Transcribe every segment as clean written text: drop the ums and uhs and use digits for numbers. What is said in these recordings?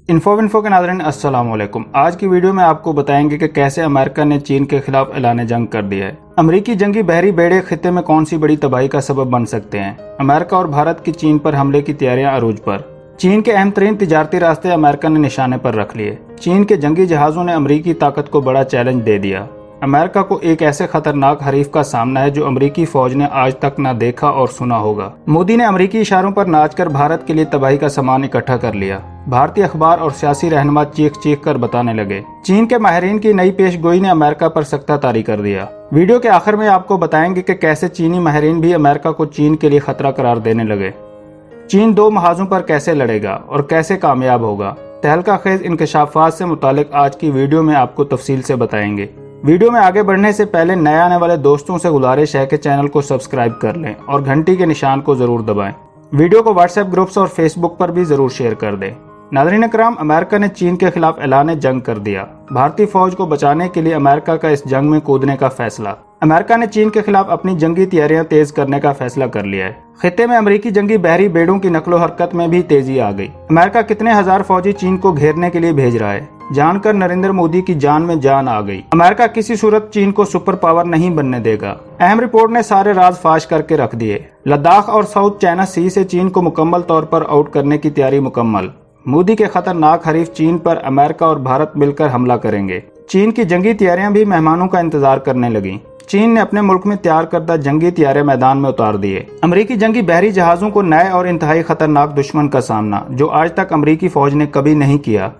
Info के नाज़रीन अस्सलाम वालेकुम। आज की वीडियो में आपको बताएंगे कि कैसे अमेरिका ने चीन के खिलाफ ऐलान जंग कर दिया है। अमेरिकी जंगी बहरी बेड़े खित्ते में कौन सी बड़ी तबाही का सबब बन सकते हैं। अमेरिका और भारत की चीन पर हमले की तैयारियां अरूज पर। चीन के अहम तरीन तिजारती रास्ते अमेरिका ने निशाने पर रख लिए। चीन के जंगी जहाज़ों ने अमेरिकी ताकत को बड़ा चैलेंज दे दिया। अमेरिका को एक ऐसे खतरनाक हरीफ का सामना है जो अमेरिकी फौज ने आज तक न देखा और सुना होगा। मोदी ने अमेरिकी इशारों पर नाचकर भारत के लिए तबाही का सामान इकट्ठा कर लिया। भारतीय अखबार और सियासी रहनुमा चीख चीख कर बताने लगे। चीन के माहिरीन की नई पेशगोई ने अमेरिका पर सख्ता तारी कर दिया। वीडियो के आखिर में आपको बताएंगे कि कैसे चीनी माहिरीन भी अमेरिका को चीन के लिए खतरा करार देने लगे। चीन दो महाजों पर कैसे लड़ेगा और कैसे कामयाब होगा, तहलका खेज इंकशाफात से मुतालिक आज की वीडियो में आपको तफसील से बताएंगे। वीडियो में आगे बढ़ने से पहले नए आने वाले दोस्तों से गुजारिश है कि चैनल को सब्सक्राइब कर लें और घंटी के निशान को जरूर दबाएं। वीडियो को व्हाट्सएप ग्रुप्स और फेसबुक पर भी जरूर शेयर कर दें। नाज़रीन कराम, अमेरिका ने चीन के खिलाफ ऐलान जंग कर दिया। भारतीय फौज को बचाने के लिए अमेरिका का इस जंग में कूदने का फैसला। अमेरिका ने चीन के खिलाफ अपनी जंगी तैयारियां तेज करने का फैसला कर लिया है। खित्ते में अमेरिकी जंगी बहरी बेड़ों की नकलो हरकत में भी तेजी आ गई। अमेरिका कितने हजार फौजी चीन को घेरने के लिए भेज रहा है, जानकर नरेंद्र मोदी की जान में जान आ गई। अमेरिका किसी सूरत चीन को सुपर पावर नहीं बनने देगा। अहम रिपोर्ट ने सारे राज फाश करके रख दिए। लद्दाख और साउथ चाइना सी से चीन को मुकम्मल तौर पर आउट करने की तैयारी मुकम्मल। मोदी के खतरनाक हरीफ चीन पर अमेरिका और भारत मिलकर हमला करेंगे। चीन की जंगी तैयारियां भी मेहमानों का इंतजार करने लगी। चीन ने अपने मुल्क में तैयार करदा जंगी तैयारे मैदान में उतार दिए। अमेरिकी जंगी बहरी जहाजों को नए और इंतहाई खतरनाक दुश्मन का सामना, जो आज तक अमेरिकी फौज ने कभी नहीं किया।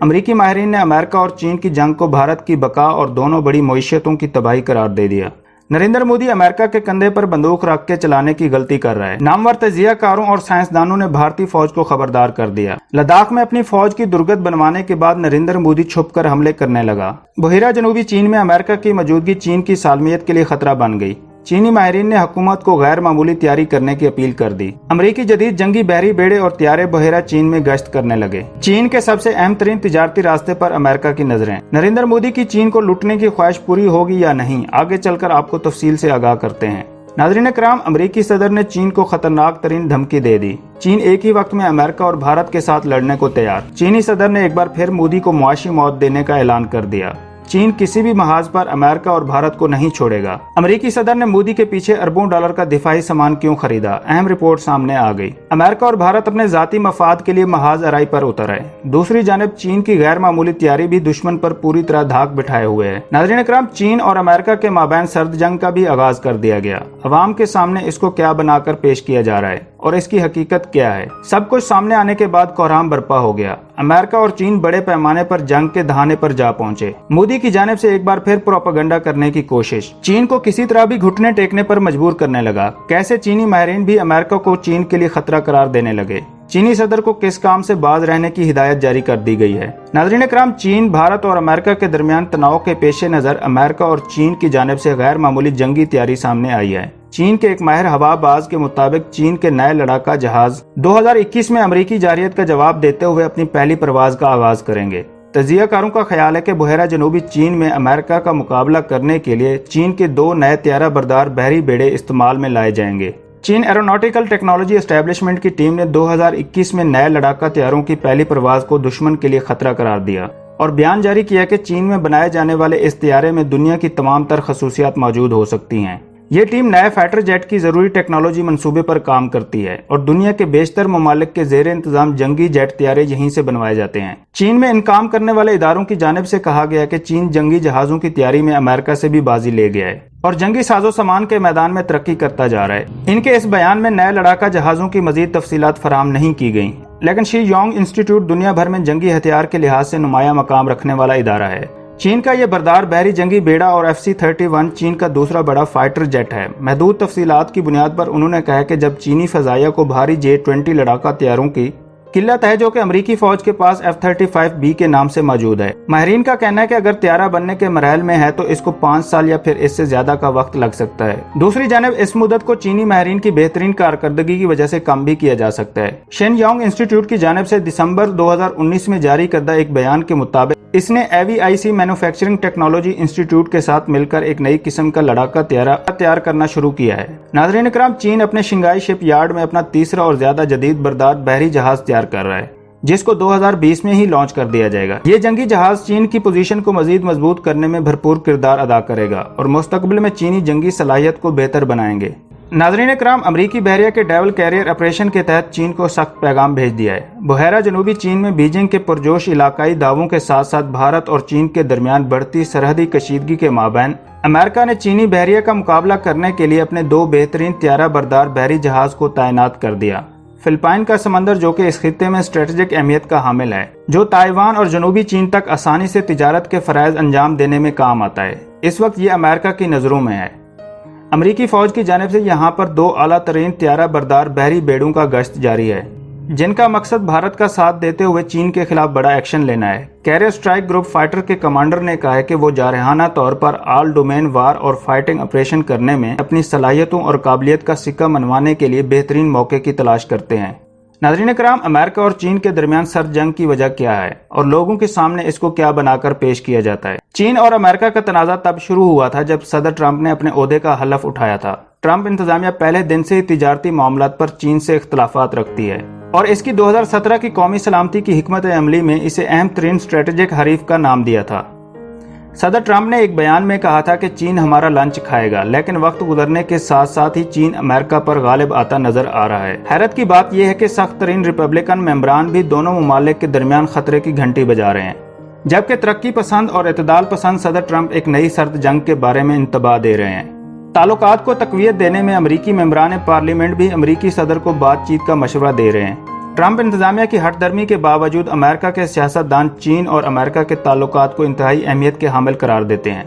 अमेरिकी माहिरीन ने अमेरिका और चीन की जंग को भारत की बका और दोनों बड़ी मईशतों की तबाही करार दे दिया। नरेंद्र मोदी अमेरिका के कंधे पर बंदूक रख के चलाने की गलती कर रहा है। नामवर तजियाकारों और साइंसदानों ने भारतीय फौज को खबरदार कर दिया। लद्दाख में अपनी फौज की दुर्गत बनवाने के बाद नरेंद्र मोदी छुपकर हमले करने लगा। बहिरा जनूबी चीन में अमेरिका की मौजूदगी चीन की सालमियत के लिए खतरा बन गई। चीनी माहिरीन ने हुकूमत को गैर मामूली तैयारी करने की अपील कर दी। अमेरिकी जदीद जंगी बहरी बेड़े और तैयारे बहिरा चीन में गश्त करने लगे। चीन के सबसे अहम तरीन तिजारती रास्ते पर अमेरिका की नजरें। नरेंद्र मोदी की चीन को लूटने की ख्वाहिश पूरी होगी या नहीं, आगे चलकर आपको तफसील से आगाह करते हैं। नाज़रीन कराम, अमेरिकी सदर ने चीन को खतरनाक तरीन धमकी दे दी। चीन एक ही वक्त में अमेरिका और भारत के साथ लड़ने को तैयार। चीनी सदर ने एक बार फिर मोदी को मुआशी मौत देने का ऐलान कर दिया। चीन किसी भी महाज पर अमेरिका और भारत को नहीं छोड़ेगा। अमेरिकी सदर ने मोदी के पीछे अरबों डॉलर का दिफाई सामान क्यों खरीदा, अहम रिपोर्ट सामने आ गई। अमेरिका और भारत अपने जाती मफाद के लिए महाज अराई पर उतर आए। दूसरी जानब चीन की गैर मामूली तैयारी भी दुश्मन पर पूरी तरह धाक बिठाए हुए है। नाज़रीन कराम, चीन और अमेरिका के माबैन सर्द जंग का भी आगाज कर दिया गया। अवाम के सामने इसको क्या बनाकर पेश किया जा रहा है और इसकी हकीकत क्या है, सब कुछ सामने आने के बाद कोहराम बरपा हो गया। अमेरिका और चीन बड़े पैमाने पर जंग के दहाने पर जा पहुंचे। मोदी की जानिब से एक बार फिर प्रोपेगेंडा करने की कोशिश। चीन को किसी तरह भी घुटने टेकने पर मजबूर करने लगा। कैसे चीनी माहिरीन भी अमेरिका को चीन के लिए खतरा करार देने लगे। चीनी सदर को किस काम से बाज रहने की हिदायत जारी कर दी गई है। नाज़रीन कराम, चीन, भारत और अमेरिका के दरमियान तनाव के पेश नजर अमेरिका और चीन की जानिब से गैर मामूली जंगी तैयारी सामने आई है। चीन के एक माहिर हवाबाज के मुताबिक चीन के नए लड़ाका जहाज 2021 में अमेरिकी जारियत का जवाब देते हुए अपनी पहली परवाज का आगाज करेंगे। तजियाकारों का ख्याल है कि बहिरा जनूबी चीन में अमेरिका का मुकाबला करने के लिए चीन के दो नए त्यारा बरदार बहरी बेड़े इस्तेमाल में लाए जाएंगे। चीन एरोनॉटिकल टेक्नोलॉजी एस्टेब्लिशमेंट की टीम ने 2021 में नए लड़ाका तैयारों की पहली परवाज को दुश्मन के लिए खतरा करार दिया और बयान जारी किया कि चीन में बनाए जाने वाले इस तैयारे में दुनिया की तमाम तर खसूसियात मौजूद हो सकती हैं। ये टीम नए फाइटर जेट की जरूरी टेक्नोलॉजी मंसूबे पर काम करती है और दुनिया के बेशतर ममालिक के जेर इंतजाम जंगी जेट तैयारे यहीं से बनवाए जाते हैं। चीन में इन काम करने वाले इदारों की जानिब से कहा गया कि चीन जंगी जहाजों की तैयारी में अमेरिका से भी बाजी ले गया है और जंगी साजो सामान के मैदान में तरक्की करता जा रहा है। इनके इस बयान में नए लड़ाका जहाजों की मजीद तफसीलात फराहम नहीं की गई, लेकिन शी योंग इंस्टीट्यूट दुनिया भर में जंगी हथियार के लिहाज से नुमाया मकाम रखने वाला इदारा है। चीन का ये बरदार बहरी जंगी बेड़ा और FC-31 चीन का दूसरा बड़ा फाइटर जेट है। महदूद तफसीलात की बुनियाद पर उन्होंने कहा कि जब चीनी फजाइया को भारी J-20 लड़ाका तैयारों की किल्लत है जो कि अमेरिकी फौज के पास F-35B के नाम से मौजूद है। माहिरीन का कहना है कि अगर तैयारा बनने के मरहल में है तो इसको 5 साल या फिर इससे ज्यादा का वक्त लग सकता है। दूसरी जानिब इस मुद्दत को चीनी माहिरीन की बेहतरीन कारकर्दगी की वजह से कम भी किया जा सकता है। शेन योंग इंस्टीट्यूट की जानिब से दिसंबर 2019 में जारी करदा एक बयान के मुताबिक इसने AVIC मैन्युफैक्चरिंग टेक्नोलॉजी इंस्टीट्यूट के साथ मिलकर एक नई किस्म का लड़ाका तैयार करना शुरू किया है। नाज़रीन कराम, चीन अपने शिंगाई शिप यार्ड में अपना तीसरा और ज्यादा जदीद बरदार बहरी जहाज तैयार कर रहा है। जिसको 2020 में ही लॉन्च कर दिया जाएगा। ये जंगी जहाज चीन की पोजीशन को मजीद मजबूत करने में भरपूर किरदार अदा करेगा और मुस्तकबिल में चीनी जंगी सलाहियत को बेहतर बनाएंगे। नाज़रीन इकराम, अमरीकी बहरिया के डेवल कैरियर ऑपरेशन के तहत चीन को सख्त पैगाम भेज दिया है। बहरा जनूबी चीन में बीजिंग के पुरजोश इलाकाई दावों के साथ साथ भारत और चीन के दरमियान बढ़ती सरहदी कशीदगी के माबैन अमेरिका ने चीनी बहरिया का मुकाबला करने के लिए अपने 2 बेहतरीन त्यारा बरदार बहरी जहाज को तैनात कर दिया। फिलिपाइन का समंदर, जो कि इस खित्ते में स्ट्रेटेजिक अहमियत का हामिल है, जो ताइवान और जनूबी चीन तक आसानी से तिजारत के फराइज अंजाम देने में काम आता है, इस वक्त ये अमेरिका की नज़रों में है। अमरीकी फौज की जानिब से यहाँ पर 2 आला तरीन त्यारा बरदार बहरी बेड़ों का गश्त जारी है, जिनका मकसद भारत का साथ देते हुए चीन के खिलाफ बड़ा एक्शन लेना है। कैरियर स्ट्राइक ग्रुप फाइटर के कमांडर ने कहा है कि वो जारहाना तौर पर ऑल डोमेन वार और फाइटिंग ऑपरेशन करने में अपनी सलाहियतों और काबिलियत का सिक्का मनवाने के लिए बेहतरीन मौके की तलाश करते हैं। नाज़रीन इकराम, अमेरिका और चीन के दरमियान सर्द जंग की वजह क्या है और लोगों के सामने इसको क्या बनाकर पेश किया जाता है? चीन और अमेरिका का तनाज़ा तब शुरू हुआ था जब सदर ट्रंप ने अपने ओहदे का हलफ उठाया था। ट्रंप इंतजामिया पहले दिन से ही तिजारती मामलात पर चीन से इख्तलाफात रखती है और इसकी 2017 की कौमी सलामती की हिकमत अमली में इसे अहम तरीन स्ट्रेटेजिक हरीफ का नाम दिया था। सदर ट्रंप ने एक बयान में कहा था कि चीन हमारा लंच खाएगा, लेकिन वक्त गुजरने के साथ साथ ही चीन अमेरिका पर गालिब आता नजर आ रहा है। हैरत की बात यह है कि सख्त तरीन रिपब्लिकन मेंबरान भी दोनों ममालिक के दरमियान खतरे की घंटी बजा रहे हैं, जबकि तरक्की पसंद और इतदाल पसंद सदर ट्रंप एक नई सर्द जंग के बारे में इंतबाह दे रहे हैं। ताल्लुकात को तकवीत देने में अमरीकी मेंबरान पार्लियामेंट भी अमरीकी सदर को बातचीत का मशवरा दे रहे हैं। ट्रंप इंतजामिया की हटदर्मी के बावजूद अमेरिका के सियासतदान चीन और अमेरिका के ताल्लुकात को इंतहाई अहमियत के हामिल करार देते हैं।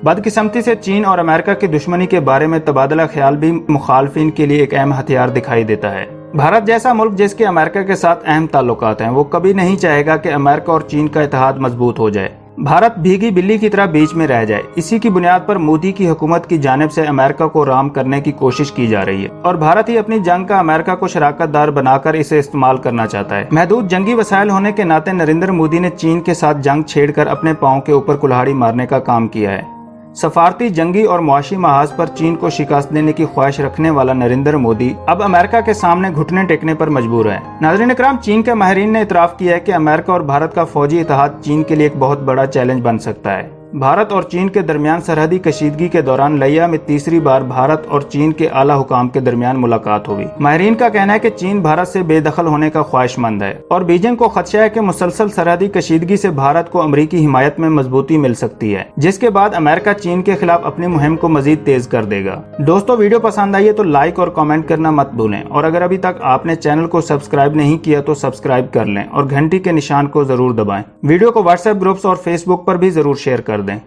बदकिस्मती से चीन और अमेरिका की दुश्मनी के बारे में तबादला ख्याल भी मुखालफिन के लिए एक अहम हथियार दिखाई देता है। भारत जैसा मुल्क जिसके अमेरिका के साथ अहम ताल्लुकात हैं, वो कभी नहीं चाहेगा कि अमेरिका और चीन का इत्तेहाद मजबूत हो जाए, भारत भीगी बिल्ली की तरह बीच में रह जाए। इसी की बुनियाद पर मोदी की हुकूमत की जानिब से अमेरिका को राम करने की कोशिश की जा रही है और भारत ही अपनी जंग का अमेरिका को शराकतदार बनाकर इसे इस्तेमाल करना चाहता है। महदूद जंगी वसाइल होने के नाते नरेंद्र मोदी ने चीन के साथ जंग छेड़कर अपने पांव के ऊपर कुल्हाड़ी मारने का काम किया है। सफारती, जंगी और मुआशी महाज पर चीन को शिकस्त देने की ख्वाहिश रखने वाला नरेंद्र मोदी अब अमेरिका के सामने घुटने टेकने पर मजबूर है। नाज़रीन इकराम, चीन के माहिरीन ने इतराफ किया है कि अमेरिका और भारत का फौजी इत्तेहाद चीन के लिए एक बहुत बड़ा चैलेंज बन सकता है। भारत और चीन के दरमियान सरहदी कशीदगी के दौरान लिया में तीसरी बार भारत और चीन के आला हुकाम के दरमियान मुलाकात होगी। माहिरीन का कहना है कि चीन भारत से बेदखल होने का ख्वाहिशमंद है और बीजिंग को खदशा है कि मुसलसल सरहदी कशीदगी से भारत को अमरीकी हिमायत में मजबूती मिल सकती है, जिसके बाद अमेरिका चीन के खिलाफ अपनी मुहिम को मजीद तेज कर देगा। दोस्तों, वीडियो पसंद आई है तो लाइक और कमेंट करना मत भूलें और अगर अभी तक आपने चैनल को सब्सक्राइब नहीं किया तो सब्सक्राइब कर लें और घंटी के निशान को जरूर दबाएं। वीडियो को व्हाट्सएप ग्रुप्स और फेसबुक पर भी जरूर शेयर कर दें।